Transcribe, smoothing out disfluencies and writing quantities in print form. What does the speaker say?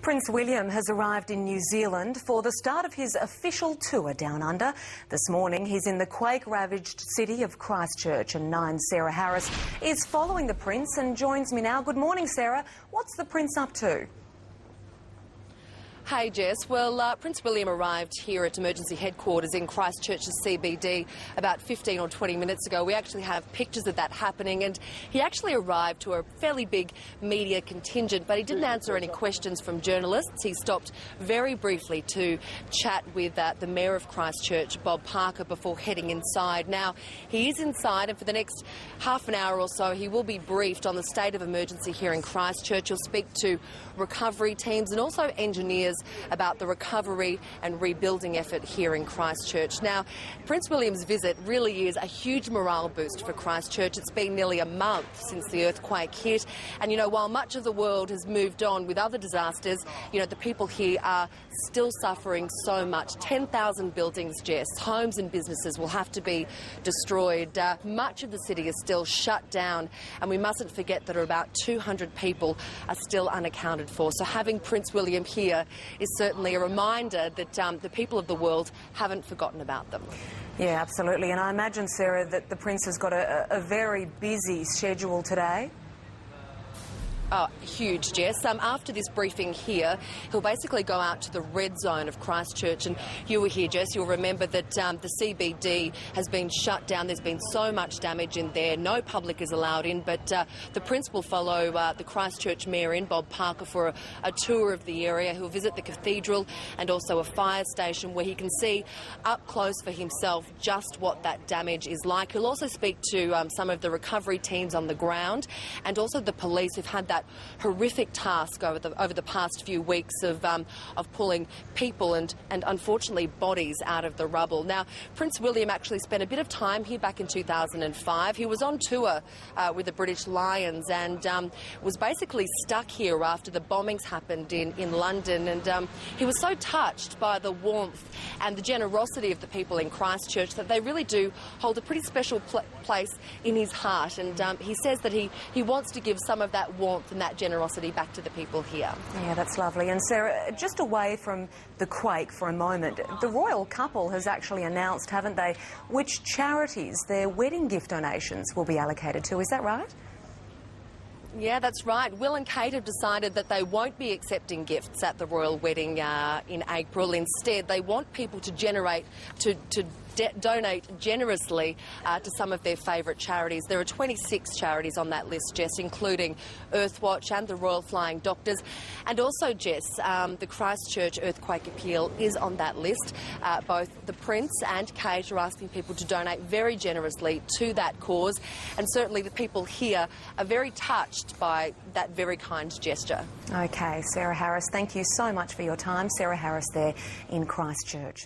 Prince William has arrived in New Zealand for the start of his official tour down under. This morning he's in the quake-ravaged city of Christchurch, and 9's Sarah Harris is following the Prince and joins me now. Good morning, Sarah. What's the Prince up to? Hey Jess, well Prince William arrived here at emergency headquarters in Christchurch's CBD about 15 or 20 minutes ago. We actually have pictures of that happening, and he actually arrived to a fairly big media contingent, but he didn't answer any questions from journalists. He stopped very briefly to chat with the Mayor of Christchurch, Bob Parker, before heading inside. Now, he is inside, and for the next half an hour or so he will be briefed on the state of emergency here in Christchurch. He'll speak to recovery teams and also engineers about the recovery and rebuilding effort here in Christchurch. Now, Prince William's visit really is a huge morale boost for Christchurch. It's been nearly a month since the earthquake hit, and while much of the world has moved on with other disasters, the people here are still suffering so much. 10,000 buildings, Jess, homes and businesses will have to be destroyed. Much of the city is still shut down, and we mustn't forget that about 200 people are still unaccounted for. So having Prince William here is certainly a reminder that the people of the world haven't forgotten about them. Yeah, absolutely. And I imagine, Sarah, that the Prince has got a very busy schedule today. Oh, huge, Jess. After this briefing here, he'll basically go out to the red zone of Christchurch. And you were here, Jess. You'll remember that the CBD has been shut down. There's been so much damage in there. No public is allowed in. But the Prince will follow the Christchurch Mayor in, Bob Parker, for a tour of the area. He'll visit the cathedral and also a fire station where he can see up close for himself just what that damage is like. He'll also speak to some of the recovery teams on the ground, and also the police who've had that horrific task over the past few weeks of pulling people and unfortunately bodies out of the rubble. Now, Prince William actually spent a bit of time here back in 2005. He was on tour with the British Lions and was basically stuck here after the bombings happened in London, and he was so touched by the warmth and the generosity of the people in Christchurch that they really do hold a pretty special place in his heart, and he says that he wants to give some of that warmth and that generosity back to the people here. Yeah, that's lovely. And Sarah, just away from the quake for a moment, the royal couple has actually announced, haven't they, which charities their wedding gift donations will be allocated to. Is that right? Yeah, that's right. Will and Kate have decided that they won't be accepting gifts at the royal wedding in April. Instead, they want people to donate generously to some of their favourite charities. There are 26 charities on that list, Jess, including Earthwatch and the Royal Flying Doctors. And also, Jess, the Christchurch Earthquake Appeal is on that list. Both the Prince and Kate are asking people to donate very generously to that cause, and certainly the people here are very touched by that very kind gesture. OK, Sarah Harris, thank you so much for your time. Sarah Harris there in Christchurch.